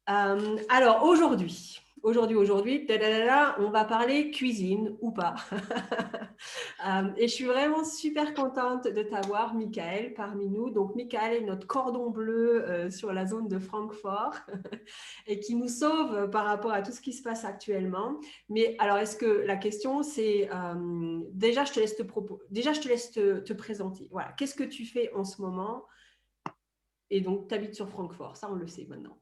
Alors aujourd'hui, tadadada, on va parler cuisine ou pas. Et je suis vraiment super contente de t'avoir, Michael, parmi nous. Donc, Michael est notre cordon bleu sur la zone de Francfort et qui nous sauve par rapport à tout ce qui se passe actuellement. Mais alors, est-ce que la question, c'est déjà, je te laisse te présenter. Voilà, qu'est-ce que tu fais en ce moment? Et donc, tu habites sur Francfort, ça, on le sait maintenant.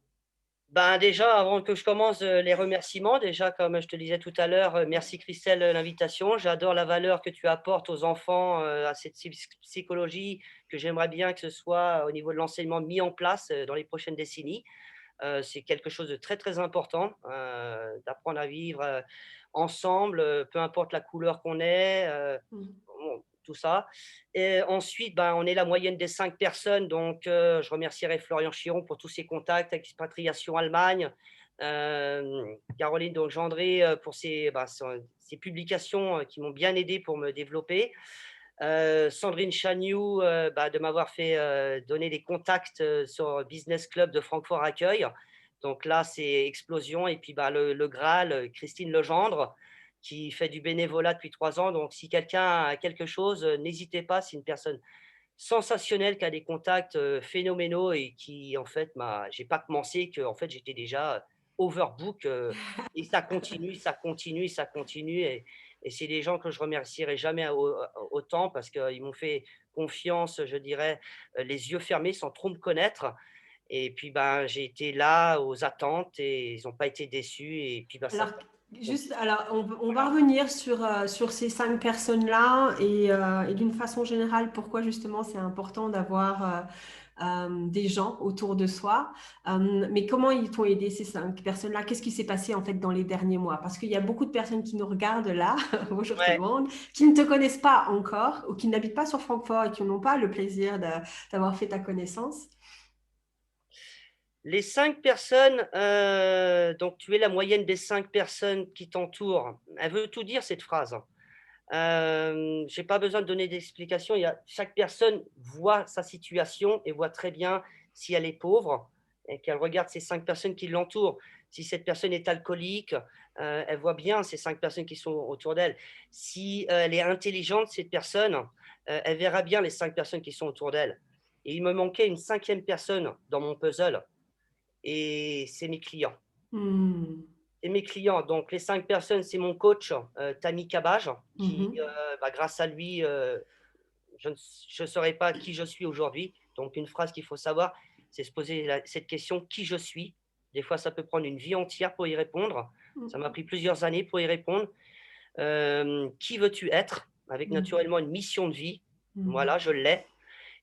Ben, déjà, avant que je commence, les remerciements. Déjà, comme je te disais tout à l'heure, merci Christelle, l'invitation. J'adore la valeur que tu apportes aux enfants, à cette psychologie que j'aimerais bien que ce soit au niveau de l'enseignement mis en place, dans les prochaines décennies. C'est quelque chose de très, très important, d'apprendre à vivre, ensemble, peu importe la couleur qu'on est, Mm. bon, tout ça. Et ensuite, ben, on est la moyenne des 5 personnes, donc je remercierai Florian Chiron pour tous ses contacts, Expatriation Allemagne, Caroline donc Gendré, pour ses publications, qui m'ont bien aidé pour me développer. Sandrine Chagnoux, bah, de m'avoir fait, donner des contacts, sur Business Club de Francfort Accueil. Donc là, c'est explosion et puis, bah, le Graal, Christine Legendre, qui fait du bénévolat depuis 3 ans. Donc si quelqu'un a quelque chose, n'hésitez pas, c'est une personne sensationnelle qui a des contacts, phénoménaux et qui en fait j'ai pas commencé qu'en fait j'étais déjà overbook, et ça continue, ça continue, ça continue et c'est des gens que je remercierai jamais autant parce qu'ils m'ont fait confiance, je dirais, les yeux fermés sans trop me connaître et puis, ben, j'ai été là aux attentes et ils ont pas été déçus et puis, bah, ça Alors, juste, continue. alors on va Voilà. revenir sur ces 5 personnes-là et d'une façon générale, pourquoi justement c'est important d'avoir des gens autour de soi. Mais comment ils t'ont aidé ces 5 personnes-là? Qu'est-ce qui s'est passé en fait dans les derniers mois? Parce qu'il y a beaucoup de personnes qui nous regardent là, bonjour tout le Ouais. monde, qui ne te connaissent pas encore ou qui n'habitent pas sur Francfort et qui n'ont pas le plaisir d'avoir fait ta connaissance. Les 5 personnes, donc tu es la moyenne des 5 personnes qui t'entourent. Elle veut tout dire cette phrase. J'ai pas besoin de donner d'explications. Chaque personne voit sa situation et voit très bien si elle est pauvre et qu'elle regarde ces 5 personnes qui l'entourent. Si cette personne est alcoolique, elle voit bien ces 5 personnes qui sont autour d'elle. Si, elle est intelligente, cette personne, elle verra bien les 5 personnes qui sont autour d'elle et il me manquait une cinquième personne dans mon puzzle et c'est mes clients. Hmm. Et mes clients, donc les 5 personnes, c'est mon coach, Tammy Cabage, qui, Mhm. bah, grâce à lui, je ne saurais pas qui je suis aujourd'hui. Donc une phrase qu'il faut savoir, c'est se poser cette question: «Qui je suis?» Des fois, ça peut prendre une vie entière pour y répondre. Ça m'a pris plusieurs années pour y répondre. Qui veux-tu être? Avec Mhm. naturellement une mission de vie. Mhm. Voilà, je l'ai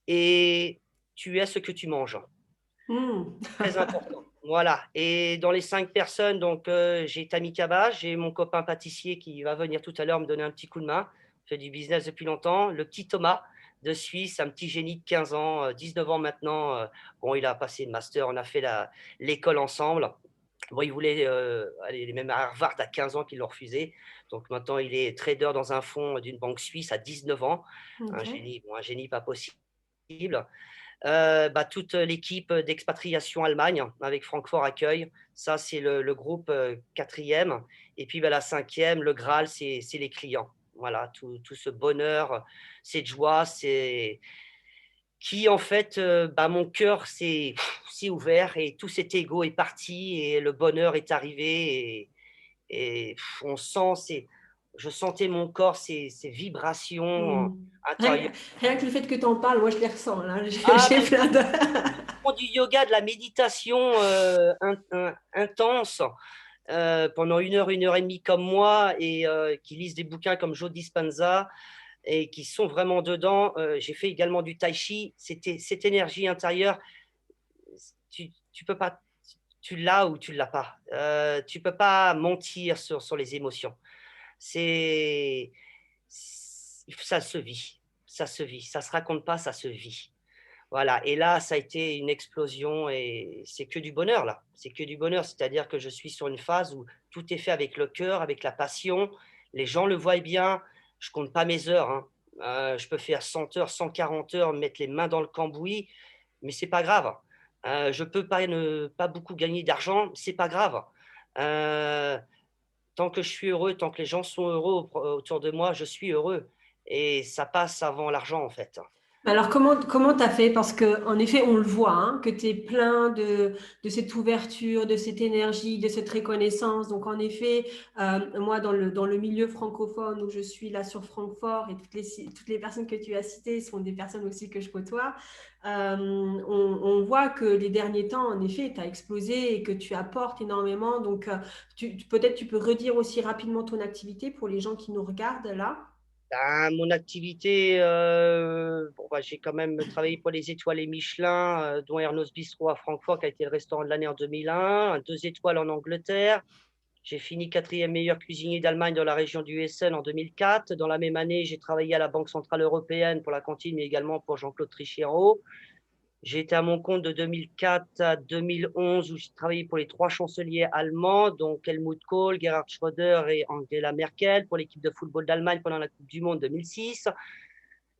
et tu es ce que tu manges. Hmm. Très important. Voilà et dans les 5 personnes donc j'ai Tammy Kaba, j'ai mon copain pâtissier qui va venir tout à l'heure me donner un petit coup de main. Fait du business depuis longtemps. Le petit Thomas de Suisse, un petit génie de 15 ans, 19 ans maintenant, bon il a passé le master, on a fait la l'école ensemble. Bon il voulait, aller même à Harvard à 15 ans qu'ils l'ont refusé. Donc maintenant il est trader dans un fonds d'une banque suisse à 19 ans. Un Ok. génie, bon un génie pas possible. Bah, toute l'équipe d'expatriation Allemagne avec Francfort Accueil. Ça, c'est le groupe 4e. Et puis bah, la 5e, le Graal, c'est les clients. Voilà, tout ce bonheur, cette joie, c'est qui en fait, bah, mon cœur s'est ouvert et tout cet ego est parti et le bonheur est arrivé et on sent je sentais mon corps, ces vibrations Hmm. intérieures. Rien que le fait que tu en parles, moi je les ressens là. Ah J'ai ben plein de. font du yoga, de la méditation intense pendant une heure et demie comme moi et qui lisent des bouquins comme Joe Dispenza et qui sont vraiment dedans. J'ai fait également du tai chi. C'était cette énergie intérieure. Tu peux pas, tu l'as ou tu l'as pas. Tu peux pas mentir sur les émotions. C'est ça se vit, ça se vit. Ça se raconte pas, ça se vit. Voilà et là, ça a été une explosion et c'est que du bonheur là. C'est que du bonheur, c'est-à-dire que je suis sur une phase où tout est fait avec le cœur, avec la passion. Les gens le voient bien. Je compte pas mes heures, hein. Je peux faire 100 heures, 140 heures, mettre les mains dans le cambouis, mais c'est pas grave Je peux pas ne pas beaucoup gagner d'argent, c'est pas grave. Heu, Tant que je suis heureux, tant que les gens sont heureux autour de moi, je suis heureux et ça passe avant l'argent, en fait. Alors comment tu as fait? Parce qu'en effet, on le voit, hein, que tu es plein de cette ouverture, de cette énergie, de cette reconnaissance. Donc en effet, moi dans le milieu francophone où je suis là sur Francfort et toutes les personnes que tu as citées sont des personnes aussi que je côtoie, on voit que les derniers temps, en effet, tu as explosé et que tu apportes énormément. Donc peut-être tu peux redire aussi rapidement ton activité pour les gens qui nous regardent là. Ben, mon activité, bon, bah, j'ai quand même travaillé pour les étoilés Michelin, dont Ernest Bistro à Francfort, qui a été le restaurant de l'année en 2001, 2 étoiles en Angleterre. J'ai fini 4e meilleur cuisinier d'Allemagne dans la région du Hessen en 2004. Dans la même année, j'ai travaillé à la Banque centrale européenne pour la cantine, mais également pour Jean-Claude Trichet en haut. J'ai été à mon compte de 2004 à 2011 où j'ai travaillé pour les 3 chanceliers allemands, donc Helmut Kohl, Gerhard Schröder et Angela Merkel, pour l'équipe de football d'Allemagne pendant la Coupe du monde 2006.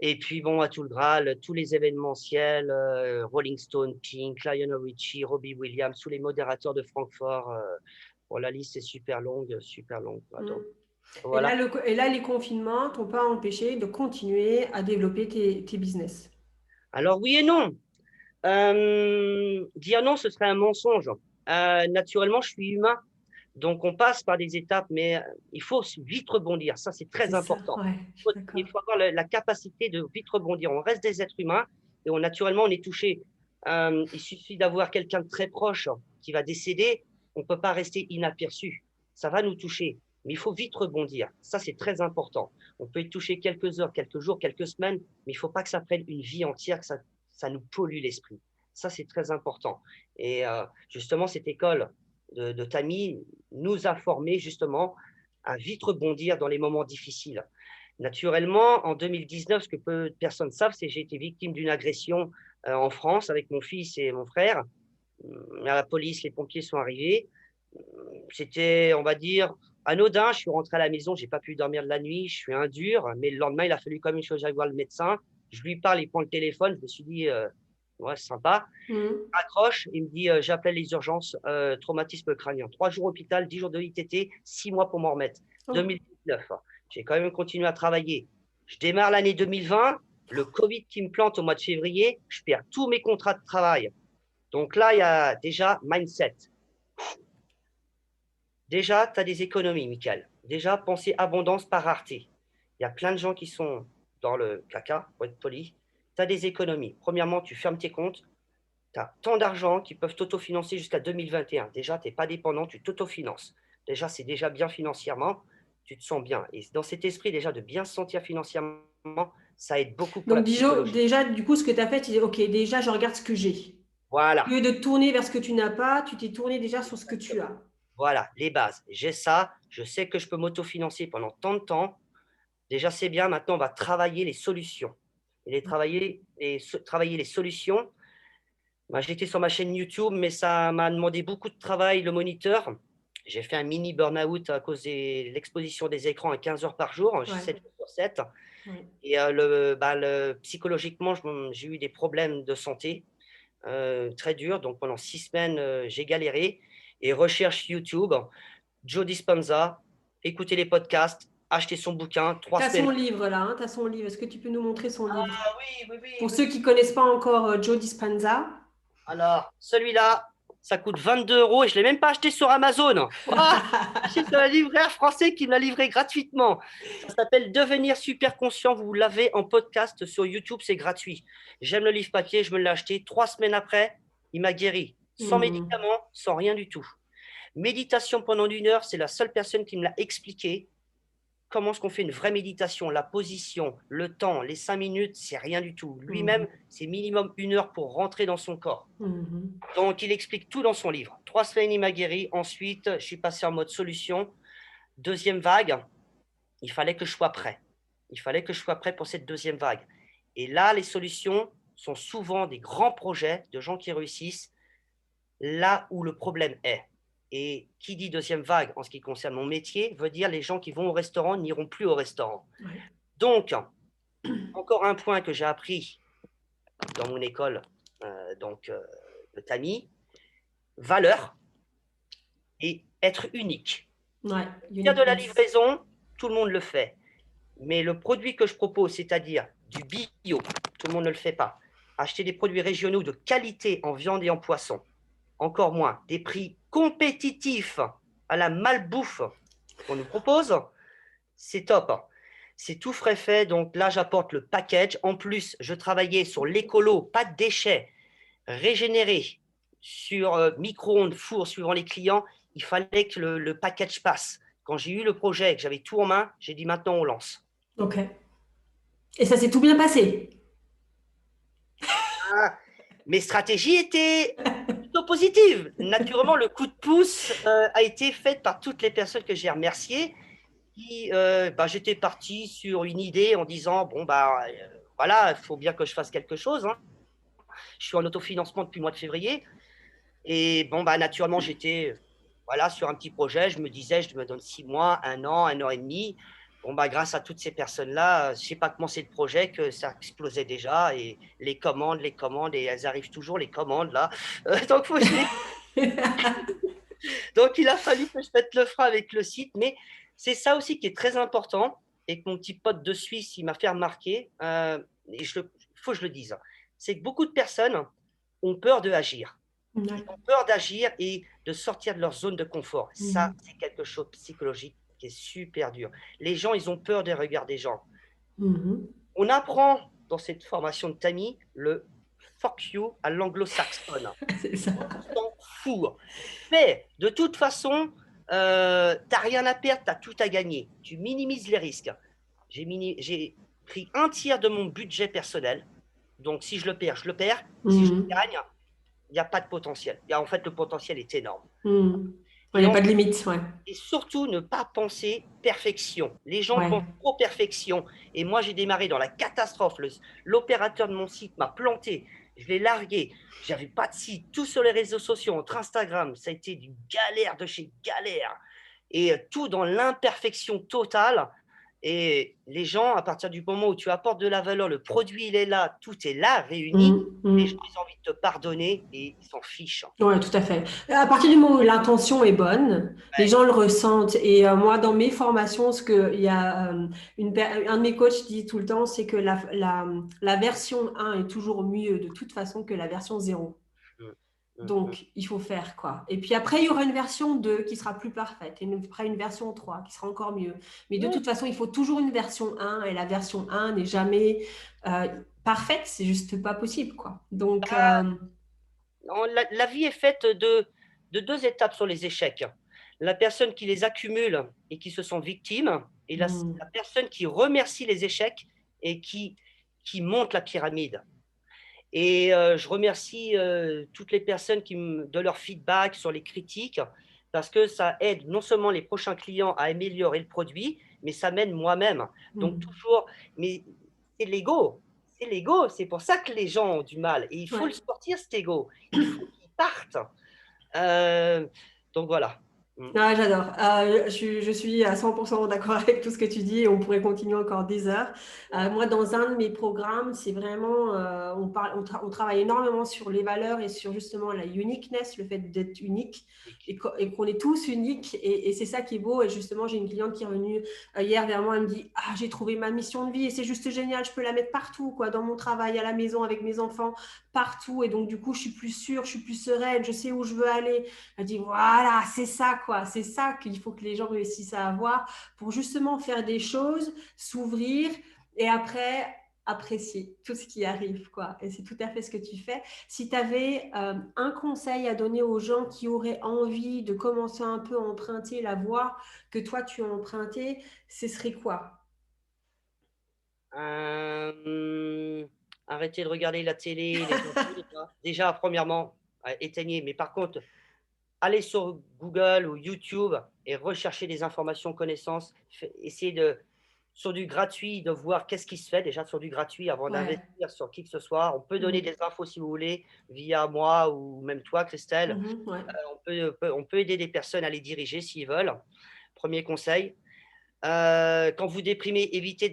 Et puis, bon, à tout le Graal, tous les événementiels, Rolling Stone, Pink, Lionel Richie, Robbie Williams, tous les modérateurs de Francfort. Bon, la liste est super longue, super longue. Mm. Donc, Et voilà. là, les confinements t'ont pas empêché de continuer à développer tes business. Alors, oui et non. Dire non, ce serait un mensonge. Naturellement, je suis humain. Donc, on passe par des étapes, mais il faut vite rebondir. Ça, c'est très C'est ça, important. ouais, je suis d'accord. Il faut avoir la capacité de vite rebondir. On reste des êtres humains et naturellement, on est touché. Il suffit d'avoir quelqu'un de très proche qui va décéder. On ne peut pas rester inaperçu. Ça va nous toucher, mais il faut vite rebondir. Ça, c'est très important. On peut y toucher quelques heures, quelques jours, quelques semaines, mais il ne faut pas que ça prenne une vie entière, que ça nous pollue l'esprit. Ça, c'est très important. Et justement, cette école de Tammy nous a formés justement à vite rebondir dans les moments difficiles. Naturellement, en 2019, ce que peu de personnes savent, c'est que j'ai été victime d'une agression en France avec mon fils et mon frère. La police, les pompiers sont arrivés. C'était, on va dire, anodin. Je suis rentré à la maison, j'ai pas pu dormir de la nuit, je suis un dur, mais le lendemain, il a fallu quand même que j'aille voir le médecin. Je lui parle, il prend le téléphone, je me suis dit, ouais, c'est sympa. Mhm. Accroche, il me dit, j'appelle les urgences, traumatisme crânien. 3 jours hôpital, 10 jours de ITT, 6 mois pour m'en remettre. Oh. 2019, j'ai quand même continué à travailler. Je démarre l'année 2020, le Covid qui me plante au mois de février, je perds tous mes contrats de travail. Donc là, il y a déjà mindset. Déjà, tu as des économies, Michael. Déjà, penser abondance par rareté. Il y a plein de gens qui sont dans le caca, pour être poli. Tu as des économies. Premièrement, tu fermes tes comptes. Tu as tant d'argent qui peuvent t'autofinancer jusqu'à 2021. Déjà, tu n'es pas dépendant, tu t'autofinances. Déjà, c'est déjà bien financièrement, tu te sens bien. Et dans cet esprit déjà de bien se sentir financièrement, ça aide beaucoup pour la Donc psychologie. déjà, du coup, ce que tu as fait, tu dis, OK, déjà, je regarde ce que j'ai. Au Voilà, lieu de te tourner vers ce que tu n'as pas, tu t'es tourné déjà sur ce que tu as. voilà, les bases. J'ai ça, je sais que je peux m'autofinancer pendant tant de temps. Déjà, c'est bien. Maintenant, on va travailler les solutions. Travailler les solutions. Bah, j'étais sur ma chaîne YouTube, mais ça m'a demandé beaucoup de travail, le moniteur. J'ai fait un mini burn-out à cause de l'exposition des écrans à 15 heures par jour, Ouais, 7 jours sur 7. ouais. Et psychologiquement, j'ai eu des problèmes de santé très durs. Donc pendant 6 semaines, j'ai galéré. Et recherche YouTube, Joe Dispenza, écouter les podcasts, acheter son bouquin, trois Tu as son semaines. livre là, hein, tu as son livre. Est-ce que tu peux nous montrer son livre? Ah oui, oui, oui, Pour oui, ceux oui. qui ne connaissent pas encore Joe Dispenza. Alors, celui-là, ça coûte 22 € et je ne l'ai même pas acheté sur Amazon. Ah, j'ai sur un libraire français qui me l'a livré gratuitement. Ça s'appelle Devenir super conscient. Vous l'avez en podcast sur YouTube, c'est gratuit. J'aime le livre papier, je me l'ai acheté. 3 semaines après, il m'a guéri. Sans Mhm. médicaments, sans rien du tout. Méditation pendant 1 heure, c'est la seule personne qui me l'a expliqué. Comment est-ce qu'on fait une vraie méditation? La position, le temps, les 5 minutes, c'est rien du tout. Lui-même, Mhm. c'est minimum 1 heure pour rentrer dans son corps. Mhm. Donc, il explique tout dans son livre. 3 semaines, il m'a guéri. Ensuite, je suis passé en mode solution. Deuxième vague, il fallait que je sois prêt. Il fallait que je sois prêt pour cette deuxième vague. Et là, les solutions sont souvent des grands projets de gens qui réussissent là où le problème est. Et qui dit deuxième vague en ce qui concerne mon métier veut dire les gens qui vont au restaurant n'iront plus au restaurant. Ouais. Donc, encore un point que j'ai appris dans mon école, de Tammy, valeur et être unique. Ouais, Il y a de la uniqueness. livraison, tout le monde le fait. Mais le produit que je propose, c'est-à-dire du bio, tout le monde ne le fait pas. Acheter des produits régionaux de qualité en viande et en poisson, encore moins. Des prix compétitifs à la malbouffe qu'on nous propose, c'est top. C'est tout frais fait, donc là j'apporte le package. En plus, je travaillais sur l'écolo, pas de déchets, régénéré, sur micro-ondes, four, suivant les clients. Il fallait que le package passe. Quand j'ai eu le projet, que j'avais tout en main, j'ai dit maintenant on lance. Ok. Et ça s'est tout bien passé. Ah, mes stratégies étaient plutôt positives. Naturellement, le coup de pouce a été fait par toutes les personnes que j'ai remerciées. J'étais parti sur une idée en disant, bon, voilà, il faut bien que je fasse quelque chose, hein. Je suis en autofinancement depuis le mois de février. Et bon, naturellement, j'étais voilà, sur un petit projet. Je me disais, je me donne 6 mois, un an et demi. Bon, grâce à toutes ces personnes-là, je ne sais pas comment c'est le projet, que ça explosait déjà. Et les commandes, et elles arrivent toujours, les commandes, là. Donc, donc, il a fallu que je mette le frein avec le site. Mais c'est ça aussi qui est très important. Et que mon petit pote de Suisse, il m'a fait remarquer, et il faut que je le dise, c'est que beaucoup de personnes ont peur de agir. Ils Ouais. ont peur d'agir et de sortir de leur zone de confort. Ça, Mhm. c'est quelque chose de psychologique qui est super dur. Les gens, ils ont peur des regards des gens. Mhm. On apprend dans cette formation de Tammy le fuck you à l'anglo-saxonne. C'est ça. On s'en fout. Mais de toute façon, t'as rien à perdre, t'as tout à gagner. Tu minimises les risques. J'ai pris un tiers de mon budget personnel. Donc, si je le perds, je le perds. Si je le Mhm. gagne, il n'y a pas de potentiel. En fait, le potentiel est énorme. Mhm. Il Et, n'y a en- pas de limite, ouais. et surtout, ne pas penser perfection. Les gens Ouais. pensent trop perfection. Et moi, j'ai démarré dans la catastrophe. L'opérateur de mon site m'a planté. Je l'ai largué. J'avais pas de site. Tout sur les réseaux sociaux, entre Instagram. Ça a été une galère de chez galère. Et tout dans l'imperfection totale. Et les gens, à partir du moment où tu apportes de la valeur, le produit, il est là, tout est là, réuni. Mhm. Les gens, Mhm. ils ont envie de te pardonner et ils s'en fichent. Ouais, tout à fait. À partir du moment où l'intention est bonne, les Ouais. gens le ressentent. Et moi, dans mes formations, ce que il y a un de mes coachs dit tout le temps, c'est que la version 1 est toujours mieux de toute façon que la version 0. Mm, mm, mm. Donc, il faut faire quoi. Et puis après, il y aura une version 2 qui sera plus parfaite et après une version 3 qui sera encore mieux. Mais de Ouais. toute façon, il faut toujours une version 1 et la version 1 n'est jamais euh, parfaite, c'est juste pas possible quoi. Donc, La vie est faite de deux étapes sur les échecs. La personne qui les accumule et qui se sent victime, et la personne qui remercie les échecs et qui monte la pyramide. Et je remercie toutes les personnes de leur feedback sur les critiques, parce que ça aide non seulement les prochains clients à améliorer le produit, mais ça m'aide moi-même. Donc toujours, mais c'est l'ego, c'est l'ego, c'est pour ça que les gens ont du mal. Et il faut le ouais. sortir, cet ego. Il faut qu'il parte. Euh, donc voilà. Mm. Ah, j'adore. Je suis à 100% d'accord avec tout ce que tu dis et on pourrait continuer encore des heures. Moi, dans un de mes programmes, c'est vraiment, on travaille énormément sur les valeurs et sur justement la uniqueness, le fait d'être unique et qu'on est tous uniques. Et c'est ça qui est beau. Et justement, j'ai une cliente qui est revenue hier vers moi, elle me dit, ah, j'ai trouvé ma mission de vie et c'est juste génial, je peux la mettre partout, quoi, dans mon travail, à la maison, avec mes enfants, partout. Et donc, du coup, je suis plus sûre, je suis plus sereine, je sais où je veux aller. Elle dit, voilà, c'est ça, quoi. C'est ça qu'il faut que les gens réussissent à avoir pour justement faire des choses, s'ouvrir et après apprécier tout ce qui arrive, quoi. Et c'est tout à fait ce que tu fais. Si tu avais un conseil à donner aux gens qui auraient envie de commencer un peu à emprunter la voie que toi tu as empruntée, ce serait quoi? Arrêtez de regarder la télé, les infos, déjà, premièrement, éteignez. Mais par contre, allez sur Google ou YouTube et recherchez des informations, connaissances. Essayez sur du gratuit, de voir qu'est-ce qui se fait déjà sur du gratuit avant Ouais. d'investir sur qui que ce soit. On peut donner Mhm. des infos si vous voulez, via moi ou même toi, Christelle. Mhm. Ouais. On peut aider des personnes à les diriger s'ils veulent. Premier conseil. Quand vous déprimez, évitez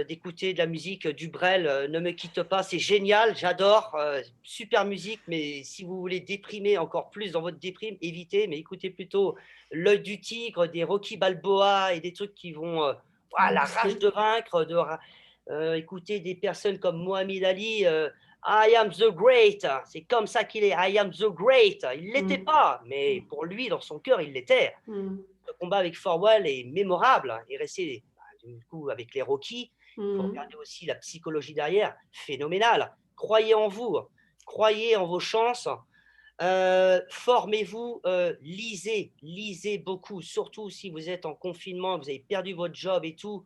d'écouter de la musique du Brel, Ne me quitte pas, c'est génial, j'adore, super musique, mais si vous voulez déprimer encore plus dans votre déprime, évitez, mais écoutez plutôt L'Œil du Tigre, des Rocky Balboa et des trucs qui vont, la rage Booster. de vaincre, écoutez des personnes comme Mohamed Ali, I am the great, c'est comme ça qu'il est, I am the great. Il ne l'était pas, mais pour lui, dans son cœur, il l'était. Le combat avec Forwell est mémorable. Et resté du coup avec les Rocky. Il faut regarder aussi la psychologie derrière, phénoménale. Croyez en vous, croyez en vos chances. Formez-vous, lisez beaucoup, surtout si vous êtes en confinement, vous avez perdu votre job et tout.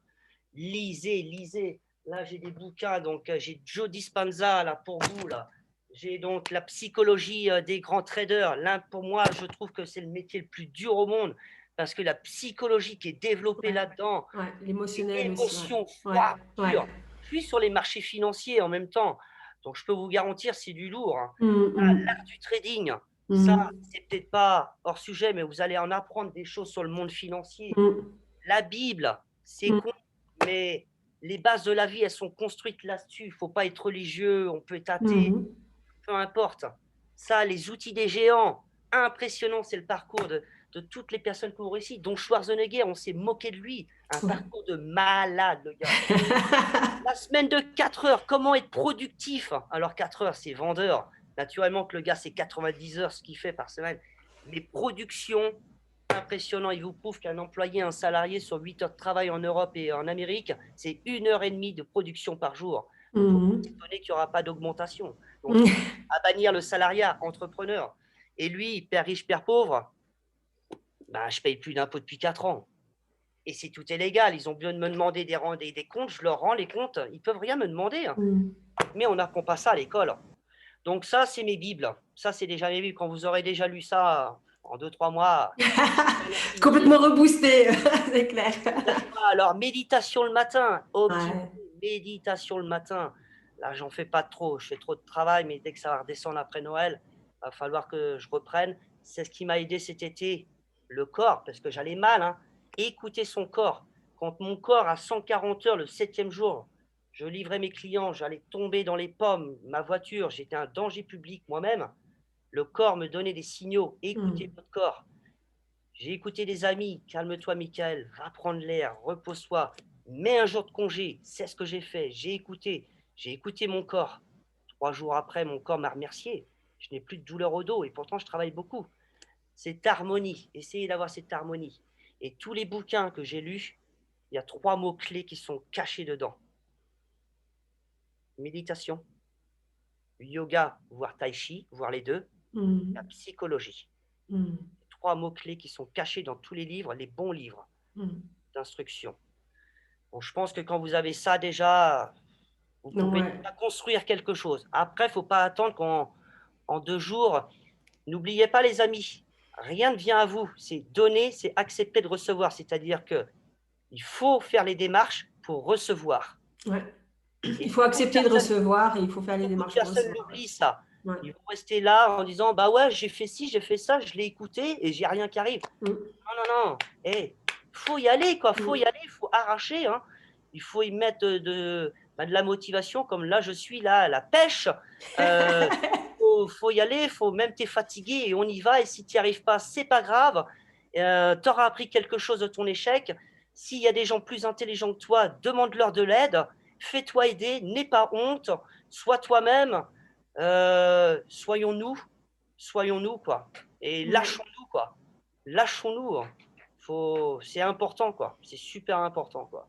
Lisez. Là, j'ai des bouquins, donc j'ai Joe Dispenza là pour vous là. J'ai donc la psychologie des grands traders. Là, pour moi, je trouve que c'est le métier le plus dur au monde parce que la psychologie qui est développée là-dedans, L'émotionnel aussi. l'émotion froide, dure. Je suis sur les marchés financiers en même temps, donc je peux vous garantir, c'est du lourd. Hein. L'art du trading, ça, c'est peut-être pas hors sujet, mais vous allez en apprendre des choses sur le monde financier. La Bible, c'est con, mais les bases de la vie, elles sont construites là-dessus. Il ne faut pas être religieux, on peut être athée, peu importe. Ça, les outils des géants, impressionnant, c'est le parcours de toutes les personnes qui ont réussi, dont Schwarzenegger, on s'est moqué de lui. Un parcours de malade, le gars. La semaine de 4 heures, comment être productif? Alors 4 heures, c'est vendeur. Naturellement que le gars, c'est 90 heures ce qu'il fait par semaine. Mais production, impressionnant. Il vous prouve qu'un employé, un salarié sur 8 heures de travail en Europe et en Amérique, c'est 1h30 de production par jour. Il faut pas s'étonner qu'il n'y aura pas d'augmentation. Donc, à bannir le salariat, entrepreneur. Et lui, père riche, père pauvre, je ne paye plus d'impôts depuis 4 ans. Et c'est tout est légal. Ils ont besoin de me demander des comptes, je leur rends les comptes. Ils ne peuvent rien me demander. Hein. Mais on n'apprend pas ça à l'école. Donc ça, c'est mes bibles. Ça, c'est déjà mes bibles. Quand vous aurez déjà lu ça en 2-3 mois. Complètement reboosté, c'est clair. Alors, méditation le matin. Méditation le matin. Là, j'en fais pas trop. Je fais trop de travail, mais dès que ça va redescendre après Noël, il va falloir que je reprenne. C'est ce qui m'a aidé cet été. Le corps, parce que j'allais mal. Hein. Écouter son corps. Quand mon corps, à 140 heures, le 7e jour, je livrais mes clients, j'allais tomber dans les pommes, ma voiture, j'étais un danger public moi-même. Le corps me donnait des signaux. Écoutez votre corps. J'ai écouté des amis. Calme-toi, Michael. Va prendre l'air. Repose-toi. Mets un jour de congé. C'est ce que j'ai fait. J'ai écouté mon corps. 3 jours après, mon corps m'a remercié. Je n'ai plus de douleur au dos et pourtant, je travaille beaucoup. Cette harmonie. Essayez d'avoir cette harmonie. Et tous les bouquins que j'ai lus, il y a 3 mots-clés qui sont cachés dedans. Méditation, yoga, voire tai chi, voire les deux, la psychologie. 3 mots-clés qui sont cachés dans tous les livres, les bons livres d'instruction. Bon, je pense que quand vous avez ça déjà, vous pouvez construire quelque chose. Après, il ne faut pas attendre qu'en 2 jours, n'oubliez pas les amis, rien ne vient à vous. C'est donner, c'est accepter de recevoir. C'est-à-dire qu'il faut faire les démarches pour recevoir. Il faut accepter de recevoir et il faut faire les démarches pour recevoir. Personne n'oublie ça. Ils vont rester là en disant j'ai fait ci, j'ai fait ça, je l'ai écouté et j'ai rien qui arrive. Non. Faut y aller, quoi. Faut y aller, il faut arracher. Hein. Il faut y mettre de la motivation, comme là, je suis là à la pêche. Faut y aller, même t'es fatigué et on y va. Et si tu n'y arrives pas, c'est pas grave. Tu auras appris quelque chose de ton échec. S'il y a des gens plus intelligents que toi, demande-leur de l'aide. Fais-toi aider, n'aie pas honte, sois toi-même, soyons-nous, quoi. Et lâchons-nous, quoi. Lâchons-nous. C'est important, quoi. C'est super important, quoi.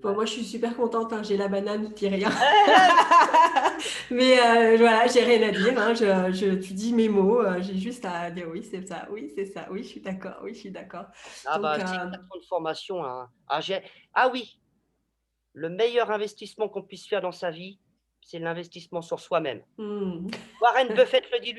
Bon, moi, je suis super contente. Hein. J'ai la banane, tu dis rien. Mais voilà, j'ai rien à dire. Hein. Tu dis mes mots. J'ai juste à dire oui, c'est ça. Oui, c'est ça. Oui, je suis d'accord. Oui, je suis d'accord. C'est 4 ans de formation. Hein. Oui. Le meilleur investissement qu'on puisse faire dans sa vie, c'est l'investissement sur soi-même. Warren Buffett le dit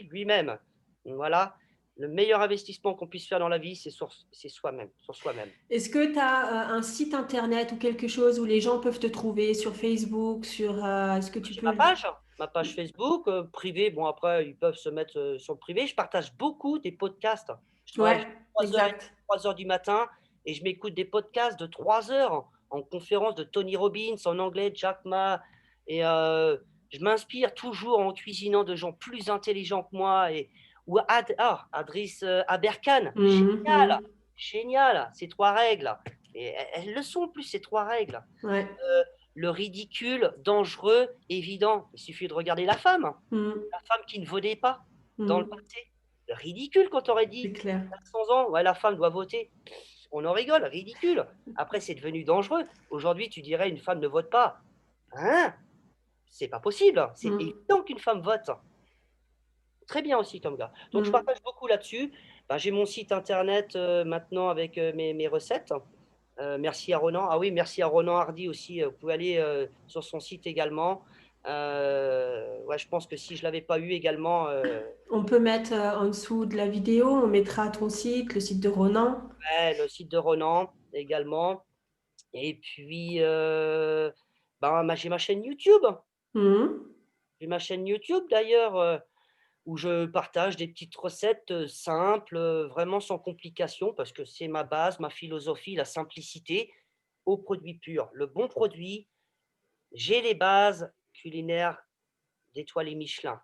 lui-même. Voilà. Le meilleur investissement qu'on puisse faire dans la vie, c'est soi-même, sur soi-même. Est-ce que tu as un site internet ou quelque chose où les gens peuvent te trouver sur Facebook, est-ce que tu peux... Ma page ? ma page Facebook, privée. Bon, après, ils peuvent se mettre sur le privé. Je partage beaucoup des podcasts. Je travaille Ouais, jusqu'à 3h30, exact. 3 heures du matin et je m'écoute des podcasts de 3 heures en conférence de Tony Robbins en anglais, Jack Ma. Et je m'inspire toujours en cuisinant de gens plus intelligents que moi. Ou Adriss Aberkan. Mhm, Génial, mhm. génial, ces 3 règles. Et elles le sont plus, ces 3 règles. Ouais. Le ridicule, dangereux, évident. Il suffit de regarder la femme. Mhm, La femme qui ne votait pas dans le mhm. passé. Le ridicule quand on aurait C'est dit clair. 400 ans, ouais, la femme doit voter. On en rigole, ridicule. Après, c'est devenu dangereux. Aujourd'hui, tu dirais une femme ne vote pas. Hein? C'est pas possible. C'est Mhm, évident qu'une femme vote. Très bien aussi comme gars. Donc, je mhm. partage beaucoup là-dessus. Ben, j'ai mon site internet maintenant avec mes recettes. Merci à Ronan. Ah oui, merci à Ronan Hardy aussi. Vous pouvez aller sur son site également. Ouais, je pense que si je ne l'avais pas eu également, On peut mettre en dessous de la vidéo, on mettra ton site, le site de Ronan. ouais, le site de Ronan également. Et puis, j'ai ma chaîne YouTube. Mhm, J'ai ma chaîne YouTube d'ailleurs où je partage des petites recettes simples, vraiment sans complication, parce que c'est ma base, ma philosophie, la simplicité au produit pur. Le bon produit, j'ai les bases culinaires d'étoilés Michelin.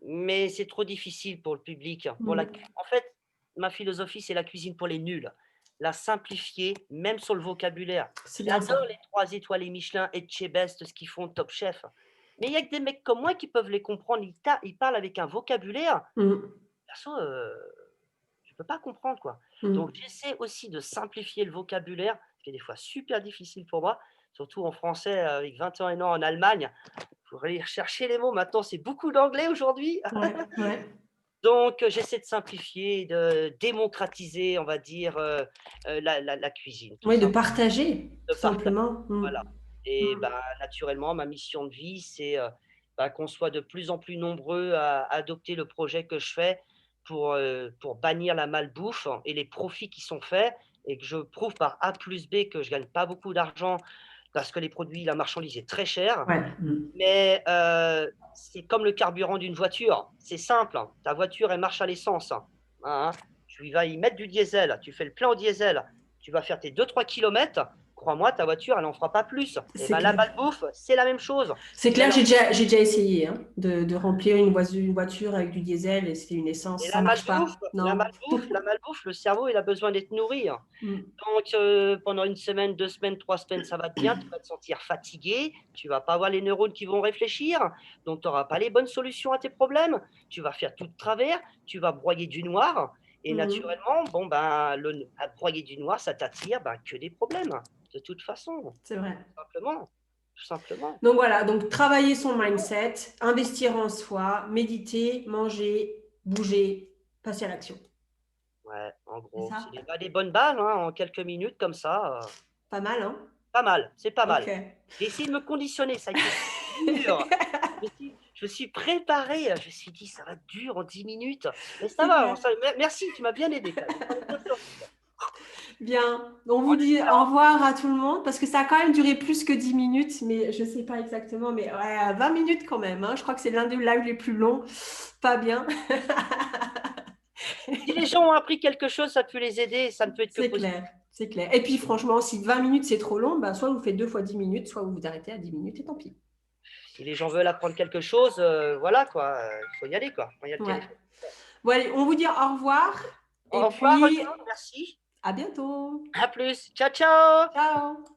Mais c'est trop difficile pour le public. mhm. En fait, ma philosophie, c'est la cuisine pour les nuls. La simplifier, même sur le vocabulaire. C'est bien ça. J'adore les 3 étoilés Michelin et Etchebest, ce qu'ils font Top Chef. Mais il y a que des mecs comme moi qui peuvent les comprendre. Ils parlent avec un vocabulaire. Mhm, Perso, je ne peux pas comprendre, quoi. Donc, mhm. j'essaie aussi de simplifier le vocabulaire, ce qui est des fois super difficile pour moi, surtout en français, avec 21 ans en Allemagne. Il faut aller chercher les mots. Maintenant, c'est beaucoup d'anglais aujourd'hui. Ouais, ouais. Donc, j'essaie de simplifier, de démocratiser, on va dire, la cuisine, tout Oui, de simplement, partager, de tout partager, simplement. Mhm, voilà. Et mhm. naturellement, ma mission de vie, c'est, qu'on soit de plus en plus nombreux à adopter le projet que je fais pour bannir la malbouffe et les profits qui sont faits et que je prouve par A plus B que je gagne pas beaucoup d'argent parce que les produits, la marchandise est très chère. Ouais. Mhm. Mais c'est comme le carburant d'une voiture, c'est simple, hein. Ta voiture, elle marche à l'essence, hein. Tu vas y mettre du diesel, tu fais le plein au diesel, tu vas faire tes 2-3 kilomètres. Crois-moi, ta voiture, elle n'en fera pas plus. Et C'est ben la clair. malbouffe, c'est la même chose. C'est Mais clair, alors, j'ai déjà essayé hein, de remplir une voiture avec du diesel et c'était une essence. et Ça marche pas. Non. la malbouffe, le cerveau, il a besoin d'être nourri, hein. Mhm. Donc, pendant une semaine, 2 semaines, 3 semaines, ça va te bien, tu vas te sentir fatigué, tu vas pas avoir les neurones qui vont réfléchir, donc tu n'auras pas les bonnes solutions à tes problèmes, tu vas faire tout de travers, tu vas broyer du noir et Mhm. naturellement, bon, à broyer du noir, ça t'attire, que des problèmes, de toute façon, C'est vrai. simplement, tout simplement. Donc voilà, donc travailler son mindset, investir en soi, méditer, manger, bouger, passer à l'action. Ouais, en C'est gros, ça? c'est des bonnes bases, hein, en quelques minutes comme ça, Pas mal, hein? pas mal, c'est pas Ok. mal. J'ai essayé de me conditionner, ça a été dur. Je me suis préparé, je me suis dit: «Ça va être dur en 10 minutes», mais ça C'est va, clair. merci, tu m'as bien aidé quand même. J'en ai bien sorti. Bien. On En vous dit au espérant, revoir à tout le monde parce que ça a quand même duré plus que 10 minutes, mais je ne sais pas exactement, mais ouais, 20 minutes quand même, hein. Je crois que c'est l'un des lives les plus longs. Pas bien. si les gens ont appris quelque chose, ça peut les aider, ça ne peut être que C'est positif. clair, c'est clair. Et puis franchement, si 20 minutes c'est trop long, bah, soit vous faites 2 fois 10 minutes, soit vous vous arrêtez à 10 minutes et tant pis. Si les gens veulent apprendre quelque chose, voilà quoi, il faut y aller quoi, quand il y a le Ouais. téléphone. Bon, allez, on vous dit au revoir et Au revoir, puis Ronan, merci. à bientôt. À plus. Ciao, ciao. Ciao.